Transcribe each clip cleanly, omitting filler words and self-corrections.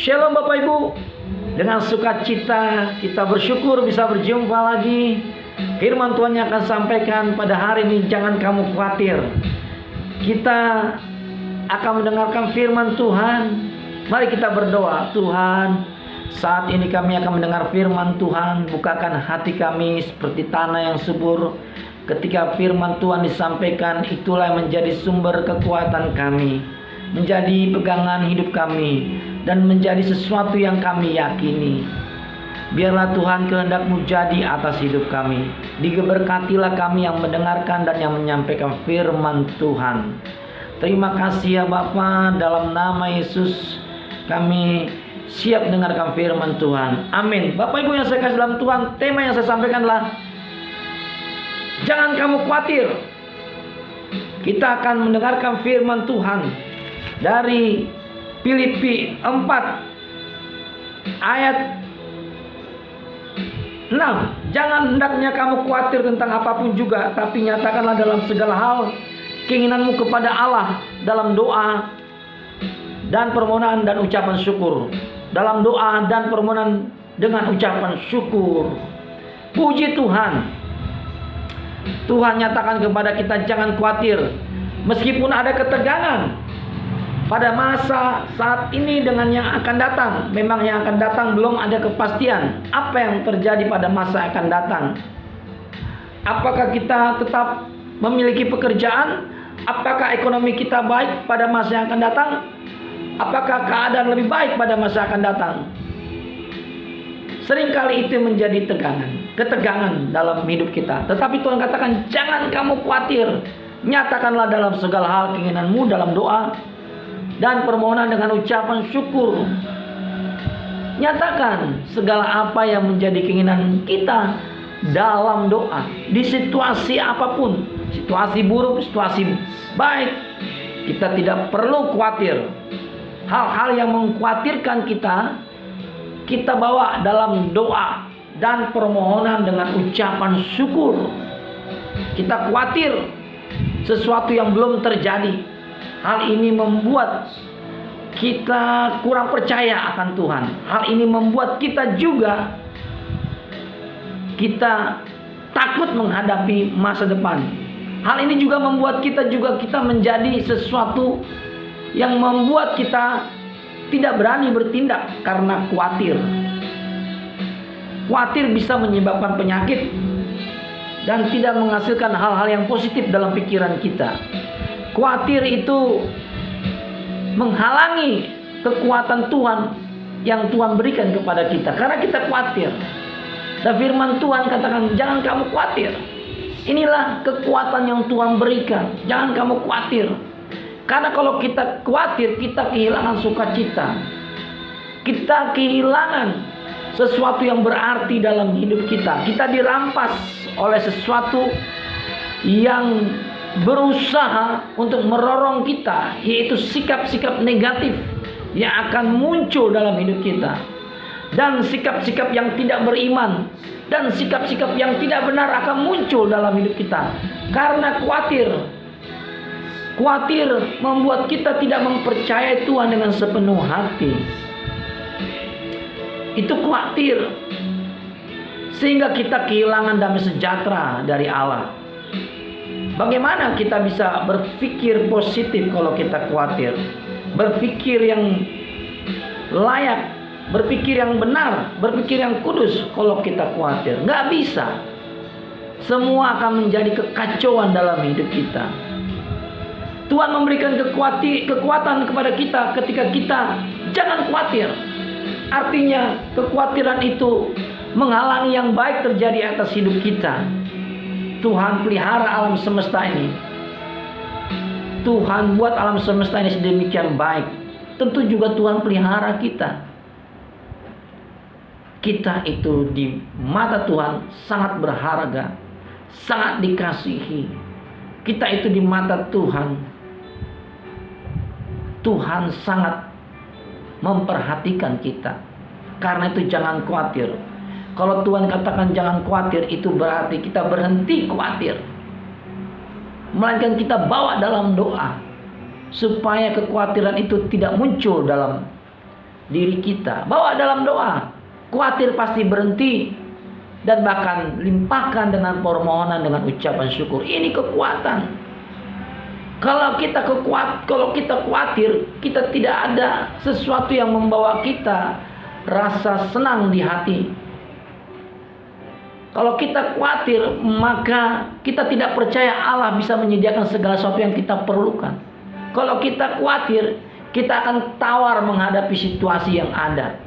Shalom Bapak Ibu. Dengan sukacita kita bersyukur bisa berjumpa lagi. Firman Tuhan yang akan sampaikan pada hari ini, jangan kamu khawatir. Kita akan mendengarkan firman Tuhan. Mari kita berdoa. Tuhan, saat ini kami akan mendengar firman Tuhan. Bukakan hati kami seperti tanah yang subur. Ketika firman Tuhan disampaikan, itulah yang menjadi sumber kekuatan kami, menjadi pegangan hidup kami, dan menjadi sesuatu yang kami yakini. Biarlah Tuhan kehendak-Mu jadi atas hidup kami. Diberkatilah kami yang mendengarkan dan yang menyampaikan firman Tuhan. Terima kasih ya Bapa, dalam nama Yesus kami siap mendengarkan firman Tuhan. Amin. Bapak Ibu yang saya kasih dalam Tuhan, tema yang saya sampaikan adalah jangan kamu khawatir. Kita akan mendengarkan firman Tuhan dari Filipi 4 ayat 6. Jangan hendaknya kamu khawatir tentang apapun juga, tapi nyatakanlah dalam segala hal keinginanmu kepada Allah dalam doa dan permohonan dan ucapan syukur. Dalam doa dan permohonan dengan ucapan syukur. Puji Tuhan. Tuhan nyatakan kepada kita jangan khawatir. Meskipun ada ketegangan pada masa saat ini dengan yang akan datang. Memang yang akan datang belum ada kepastian apa yang terjadi pada masa akan datang. Apakah kita tetap memiliki pekerjaan? Apakah ekonomi kita baik pada masa yang akan datang? Apakah keadaan lebih baik pada masa akan datang? Seringkali itu menjadi ketegangan dalam hidup kita. Tetapi Tuhan katakan jangan kamu khawatir. Nyatakanlah dalam segala hal keinginanmu dalam doa dan permohonan dengan ucapan syukur. Nyatakan segala apa yang menjadi keinginan kita dalam doa. Di situasi apapun, situasi buruk, situasi baik, kita tidak perlu khawatir. Hal-hal yang mengkhawatirkan kita bawa dalam doa dan permohonan dengan ucapan syukur. Kita khawatir sesuatu yang belum terjadi. Hal ini membuat kita kurang percaya akan Tuhan. Hal ini membuat kita takut menghadapi masa depan. Hal ini juga membuat kita menjadi sesuatu yang membuat kita tidak berani bertindak karena khawatir. Khawatir bisa menyebabkan penyakit dan tidak menghasilkan hal-hal yang positif dalam pikiran kita. Khawatir itu menghalangi kekuatan Tuhan yang Tuhan berikan kepada kita. Karena kita khawatir. Dan firman Tuhan katakan jangan kamu khawatir. Inilah kekuatan yang Tuhan berikan. Jangan kamu khawatir. Karena kalau kita khawatir, kita kehilangan sukacita. Kita kehilangan sesuatu yang berarti dalam hidup kita. Kita dirampas oleh sesuatu yang berusaha untuk merorong kita, yaitu sikap-sikap negatif yang akan muncul dalam hidup kita, dan sikap-sikap yang tidak beriman dan sikap-sikap yang tidak benar akan muncul dalam hidup kita karena khawatir membuat kita tidak mempercayai Tuhan dengan sepenuh hati. Itu khawatir sehingga kita kehilangan damai sejahtera dari Allah. Bagaimana kita bisa berpikir positif kalau kita khawatir? Berpikir yang layak, berpikir yang benar, berpikir yang kudus kalau kita khawatir. Nggak bisa. Semua akan menjadi kekacauan dalam hidup kita. Tuhan memberikan kekuatan kepada kita ketika kita jangan khawatir. Artinya kekhawatiran itu menghalangi yang baik terjadi atas hidup kita. Tuhan pelihara alam semesta ini. Tuhan buat alam semesta ini sedemikian baik. Tentu juga Tuhan pelihara kita. Kita itu di mata Tuhan sangat berharga, sangat dikasihi. Kita itu di mata Tuhan sangat memperhatikan kita. Karena itu jangan khawatir. Kalau Tuhan katakan jangan khawatir, itu berarti kita berhenti khawatir. Melainkan kita bawa dalam doa supaya kekhawatiran itu tidak muncul dalam diri kita. Bawa dalam doa. Khawatir pasti berhenti. Dan bahkan limpahkan dengan permohonan, dengan ucapan syukur. Ini kekuatan. Kalau kita khawatir, kita tidak ada sesuatu yang membawa kita rasa senang di hati. Kalau kita khawatir, maka kita tidak percaya Allah bisa menyediakan segala sesuatu yang kita perlukan. Kalau kita khawatir, kita akan tawar menghadapi situasi yang ada.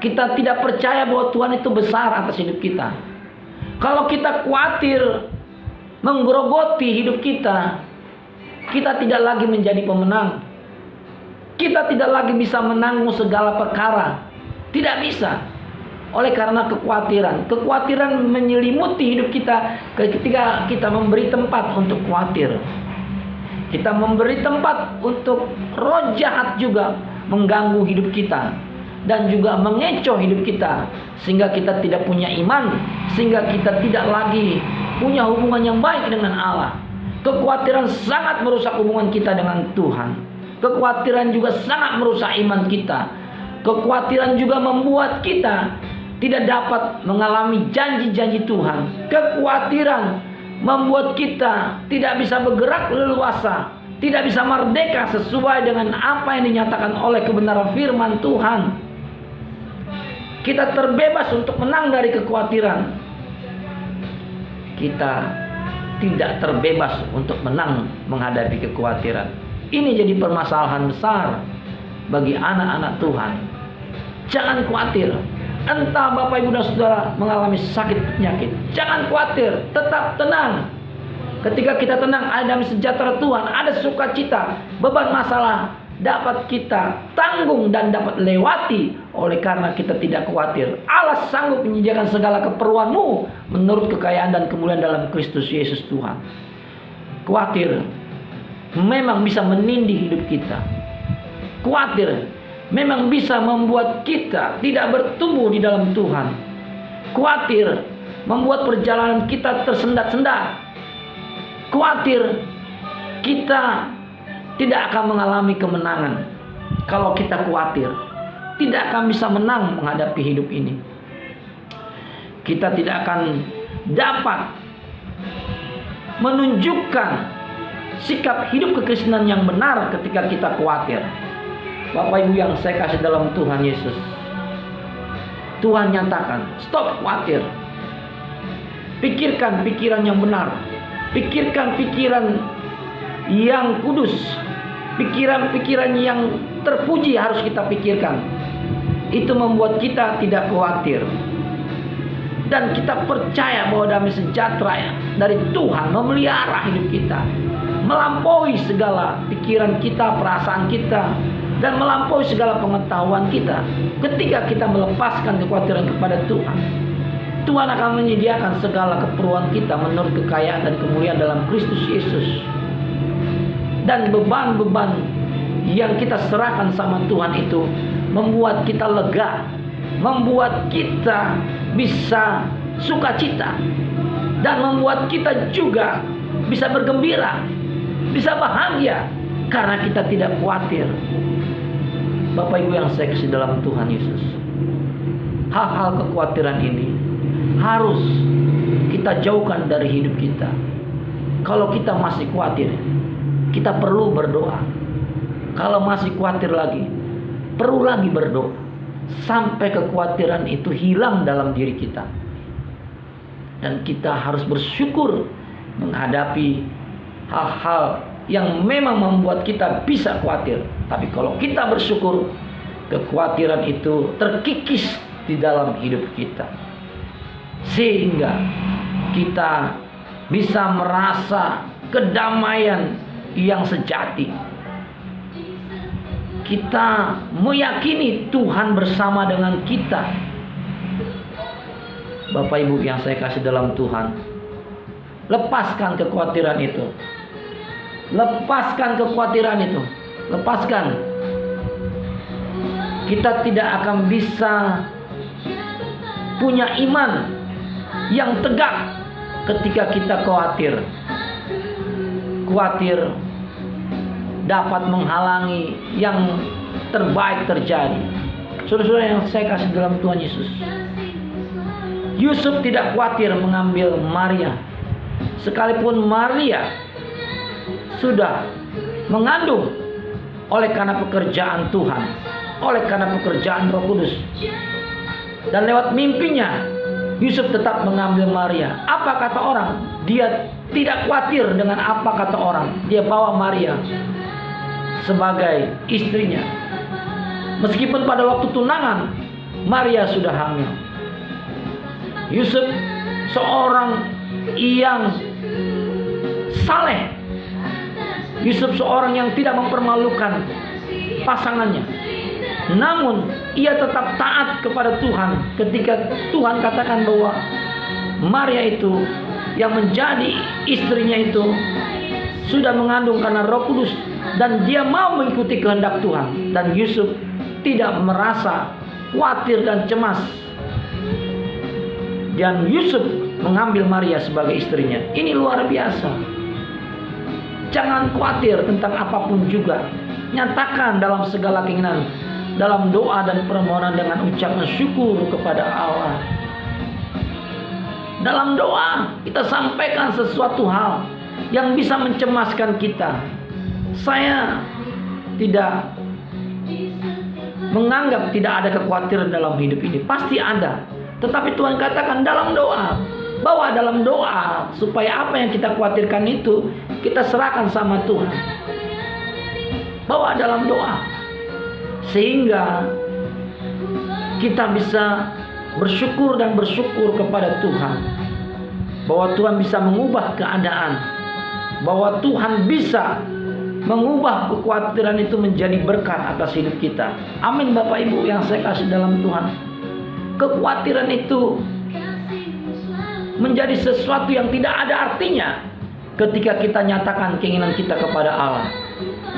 Kita tidak percaya bahwa Tuhan itu besar atas hidup kita. Kalau kita khawatir menggerogoti hidup kita, kita tidak lagi menjadi pemenang. Kita tidak lagi bisa menanggung segala perkara. Tidak bisa. Oleh karena kekhawatiran menyelimuti hidup kita ketika kita memberi tempat untuk khawatir. Kita memberi tempat untuk roh jahat juga mengganggu hidup kita dan juga mengecoh hidup kita, sehingga kita tidak punya iman, sehingga kita tidak lagi punya hubungan yang baik dengan Allah. Kekhawatiran sangat merusak hubungan kita dengan Tuhan. Kekhawatiran juga sangat merusak iman kita. Kekhawatiran juga membuat kita tidak dapat mengalami janji-janji Tuhan. Kekhawatiran membuat kita tidak bisa bergerak leluasa, tidak bisa merdeka sesuai dengan apa yang dinyatakan oleh kebenaran firman Tuhan. Kita terbebas untuk menang dari kekhawatiran. Kita tidak terbebas untuk menang menghadapi kekhawatiran. Ini jadi permasalahan besar bagi anak-anak Tuhan. Jangan khawatir. Entah Bapak Ibu dan Saudara mengalami sakit penyakit, jangan khawatir, tetap tenang. Ketika kita tenang, ada damai sejahtera Tuhan, ada sukacita. Beban masalah dapat kita tanggung dan dapat lewati oleh karena kita tidak khawatir. Allah sanggup menyediakan segala keperluanmu menurut kekayaan dan kemuliaan dalam Kristus Yesus Tuhan. Khawatir memang bisa menindih hidup kita. Khawatir memang bisa membuat kita tidak bertumbuh di dalam Tuhan. Khawatir membuat perjalanan kita tersendat-sendat. Khawatir kita tidak akan mengalami kemenangan. Kalau kita khawatir, tidak akan bisa menang menghadapi hidup ini. Kita tidak akan dapat menunjukkan sikap hidup kekristenan yang benar ketika kita khawatir. Bapak Ibu yang saya kasih dalam Tuhan Yesus, Tuhan nyatakan, stop khawatir. Pikirkan pikiran yang benar. Pikirkan pikiran yang kudus. Pikiran-pikiran yang terpuji harus kita pikirkan. Itu membuat kita tidak khawatir. Dan kita percaya bahwa damai sejahtera dari Tuhan memelihara hidup kita, melampaui segala pikiran kita, perasaan kita, dan melampaui segala pengetahuan kita. Ketika kita melepaskan kekhawatiran kepada Tuhan, Tuhan akan menyediakan segala keperluan kita menurut kekayaan dan kemuliaan dalam Kristus Yesus. Dan beban-beban yang kita serahkan sama Tuhan itu membuat kita lega, membuat kita bisa sukacita, dan membuat kita juga bisa bergembira, bisa bahagia karena kita tidak khawatir. Bapak Ibu yang saya kasih dalam Tuhan Yesus, hal-hal kekhawatiran ini harus kita jauhkan dari hidup kita. Kalau kita masih khawatir, kita perlu berdoa. Kalau masih khawatir lagi, perlu lagi berdoa sampai kekhawatiran itu hilang dalam diri kita. Dan kita harus bersyukur menghadapi hal-hal yang memang membuat kita bisa khawatir. Tapi kalau kita bersyukur, kekhawatiran itu terkikis di dalam hidup kita, sehingga kita bisa merasa kedamaian yang sejati. Kita meyakini Tuhan bersama dengan kita. Bapak Ibu yang saya kasih dalam Tuhan, lepaskan kekhawatiran itu. Lepaskan kekhawatiran itu. Lepaskan. Kita tidak akan bisa punya iman yang tegak ketika kita khawatir. Khawatir dapat menghalangi yang terbaik terjadi. Saudara-saudara yang saya kasih dalam Tuhan Yesus, Yusuf tidak khawatir mengambil Maria, sekalipun Maria sudah mengandung oleh karena pekerjaan Tuhan, oleh karena pekerjaan Roh Kudus. Dan lewat mimpinya Yusuf tetap mengambil Maria. Apa kata orang? Dia tidak khawatir dengan apa kata orang. Dia bawa Maria sebagai istrinya. Meskipun pada waktu tunangan Maria sudah hamil. Yusuf seorang yang saleh. Yusuf seorang yang tidak mempermalukan pasangannya. Namun ia tetap taat kepada Tuhan ketika Tuhan katakan bahwa Maria itu yang menjadi istrinya itu sudah mengandung karena Roh Kudus, dan dia mau mengikuti kehendak Tuhan. Dan Yusuf tidak merasa khawatir dan cemas. Dan Yusuf mengambil Maria sebagai istrinya. Ini luar biasa. Jangan khawatir tentang apapun juga. Nyatakan dalam segala keinginan, dalam doa dan permohonan dengan ucapan syukur kepada Allah. Dalam doa kita sampaikan sesuatu hal yang bisa mencemaskan kita. Saya tidak menganggap tidak ada kekhawatiran dalam hidup ini. Pasti ada. Tetapi Tuhan katakan dalam doa, bawa dalam doa supaya apa yang kita khawatirkan itu kita serahkan sama Tuhan. Bawa dalam doa sehingga kita bisa bersyukur dan bersyukur kepada Tuhan bahwa Tuhan bisa mengubah keadaan, bahwa Tuhan bisa mengubah kekhawatiran itu menjadi berkat atas hidup kita. Amin Bapak Ibu yang saya kasih dalam Tuhan. Kekhawatiran itu menjadi sesuatu yang tidak ada artinya ketika kita nyatakan keinginan kita kepada Allah.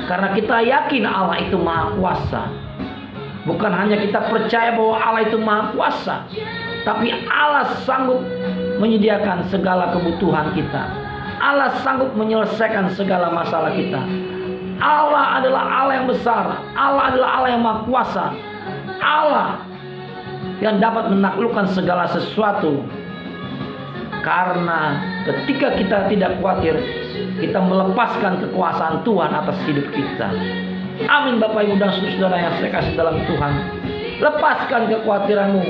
Karena kita yakin Allah itu Maha Kuasa. Bukan hanya kita percaya bahwa Allah itu Maha Kuasa, tapi Allah sanggup menyediakan segala kebutuhan kita. Allah sanggup menyelesaikan segala masalah kita. Allah adalah Allah yang besar. Allah adalah Allah yang Maha Kuasa. Allah yang dapat menaklukkan segala sesuatu. Karena ketika kita tidak khawatir, kita melepaskan kekuasaan Tuhan atas hidup kita. Amin Bapak Ibu dan saudara yang saya kasih dalam Tuhan. Lepaskan kekhawatiranmu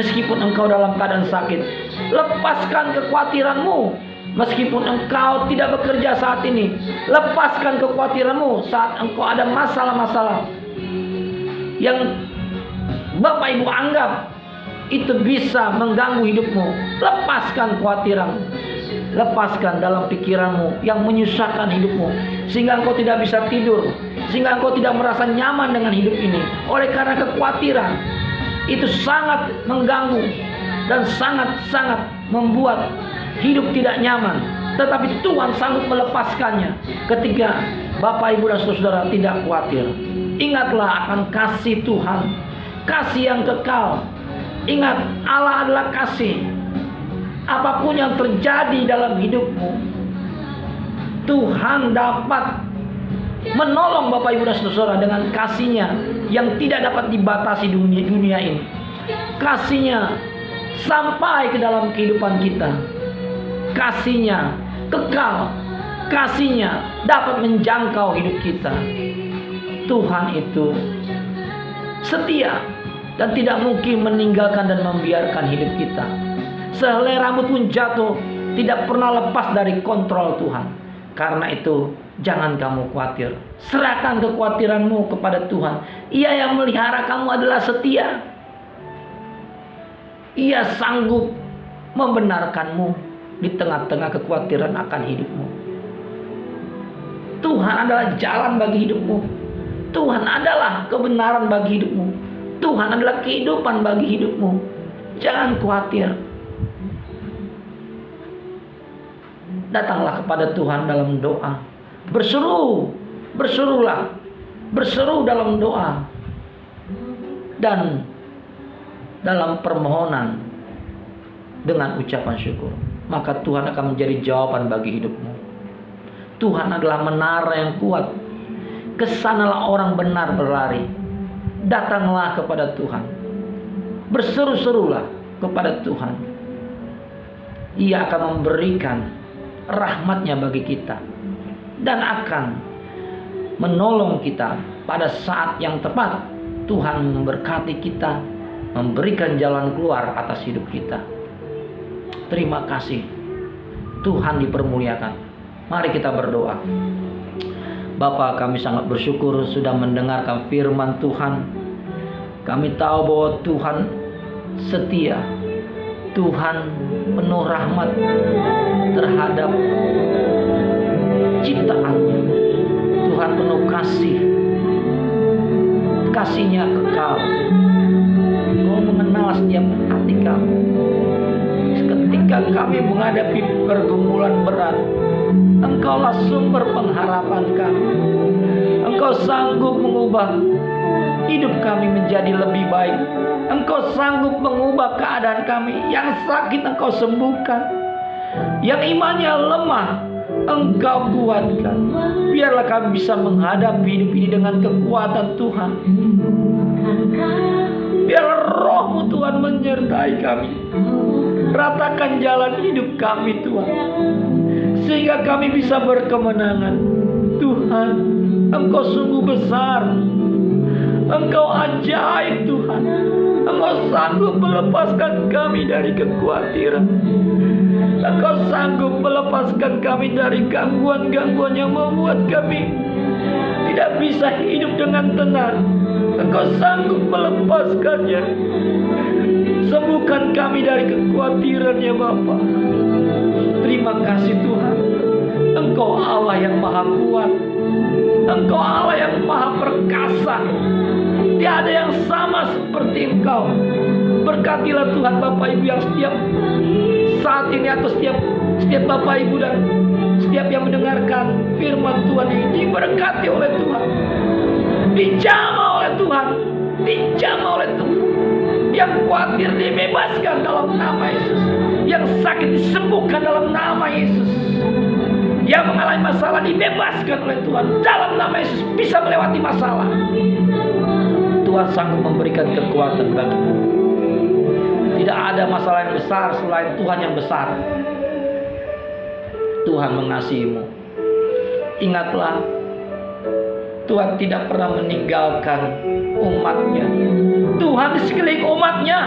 meskipun engkau dalam keadaan sakit. Lepaskan kekhawatiranmu meskipun engkau tidak bekerja saat ini. Lepaskan kekhawatiranmu saat engkau ada masalah-masalah yang Bapak Ibu anggap itu bisa mengganggu hidupmu. Lepaskan kekhawatiran. Lepaskan dalam pikiranmu yang menyusahkan hidupmu, sehingga engkau tidak bisa tidur, sehingga engkau tidak merasa nyaman dengan hidup ini. Oleh karena kekhawatiran itu sangat mengganggu dan sangat-sangat membuat hidup tidak nyaman. Tetapi Tuhan sanggup melepaskannya ketika Bapak Ibu dan saudara tidak khawatir. Ingatlah akan kasih Tuhan, kasih yang kekal. Ingat, Allah adalah kasih. Apapun yang terjadi dalam hidupmu, Tuhan dapat menolong Bapak Ibu dan saudara dengan kasih-Nya yang tidak dapat dibatasi dunia ini. Kasih-Nya sampai ke dalam kehidupan kita. Kasih-Nya kekal. Kasih-Nya dapat menjangkau hidup kita. Tuhan itu setia dan tidak mungkin meninggalkan dan membiarkan hidup kita. Sehelai rambut pun jatuh, tidak pernah lepas dari kontrol Tuhan. Karena itu jangan kamu khawatir. Serahkan kekhawatiranmu kepada Tuhan. Ia yang melihara kamu adalah setia. Ia sanggup membenarkanmu di tengah-tengah kekhawatiran akan hidupmu. Tuhan adalah jalan bagi hidupmu. Tuhan adalah kebenaran bagi hidupmu. Tuhan adalah kehidupan bagi hidupmu. Jangan khawatir. Datanglah kepada Tuhan dalam doa. Berseru, berserulah. Berseru dalam doa. Dan dalam permohonan dengan ucapan syukur. Maka Tuhan akan menjadi jawaban bagi hidupmu. Tuhan adalah menara yang kuat. Kesanalah orang benar berlari. datanglah kepada Tuhan. Berseru-serulah kepada Tuhan. Ia akan memberikan rahmat-Nya bagi kita dan akan menolong kita pada saat yang tepat. Tuhan memberkati kita, memberikan jalan keluar atas hidup kita. Terima kasih. Tuhan dipermuliakan. Mari kita berdoa. Bapa, kami sangat bersyukur sudah mendengarkan firman Tuhan. Kami tahu bahwa Tuhan setia. Tuhan penuh rahmat terhadap ciptaannya. Tuhan penuh kasih. Kasih-Nya kekal. Kau mengenal setiap hati kami. Ketika kami menghadapi pergumulan berat, Engkaulah sumber pengharapan kami. Engkau sanggup mengubah hidup kami menjadi lebih baik. Engkau sanggup mengubah keadaan kami. Yang sakit Engkau sembuhkan. Yang imannya lemah Engkau kuatkan. Biarlah kami bisa menghadapi hidup ini dengan kekuatan Tuhan. Biarlah Roh-Mu Tuhan menyertai kami. Ratakan jalan hidup kami Tuhan, sehingga kami bisa berkemenangan. Tuhan, Engkau sungguh besar. Engkau ajaib Tuhan. Engkau sanggup melepaskan kami dari kekhawatiran. Engkau sanggup melepaskan kami dari gangguan-gangguan yang membuat kami tidak bisa hidup dengan tenang. Engkau sanggup melepaskannya. Sembuhkan kami dari kekhawatiran ya Bapa. Terima kasih Tuhan. Engkau Allah yang maha kuat. Engkau Allah yang maha perkasa. Tiada yang sama seperti Engkau. Berkatilah Tuhan Bapak Ibu yang setiap saat ini, atau setiap Bapak Ibu dan setiap yang mendengarkan firman Tuhan ini, diberkati oleh Tuhan, dijamah oleh Tuhan, dijamah oleh Tuhan. Yang khawatir dibebaskan dalam nama Yesus. Yang sakit disembuhkan dalam nama Yesus. Yang mengalami masalah dibebaskan oleh Tuhan dalam nama Yesus, bisa melewati masalah. Tuhan sanggup memberikan kekuatan bagimu. Tidak ada masalah yang besar selain Tuhan yang besar. Tuhan mengasihimu. Ingatlah, Tuhan tidak pernah meninggalkan umat-Nya. Tuhan di sekeliling umat-Nya.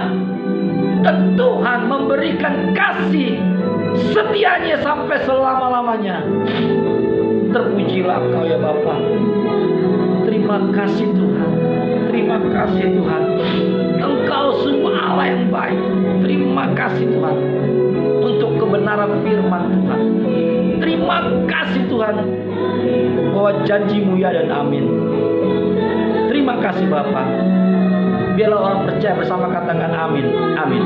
Dan Tuhan memberikan kasih setianya sampai selama-lamanya. Terpujilah Engkau ya Bapa. Terima kasih Tuhan. Terima kasih Tuhan. Engkau sungguh Allah yang baik. Terima kasih Tuhan untuk kebenaran firman Tuhan. Terima kasih Tuhan bahwa janji-Mu ya dan amin. Terima kasih Bapa. Biarlah orang percaya bersama katakan amin. Amin.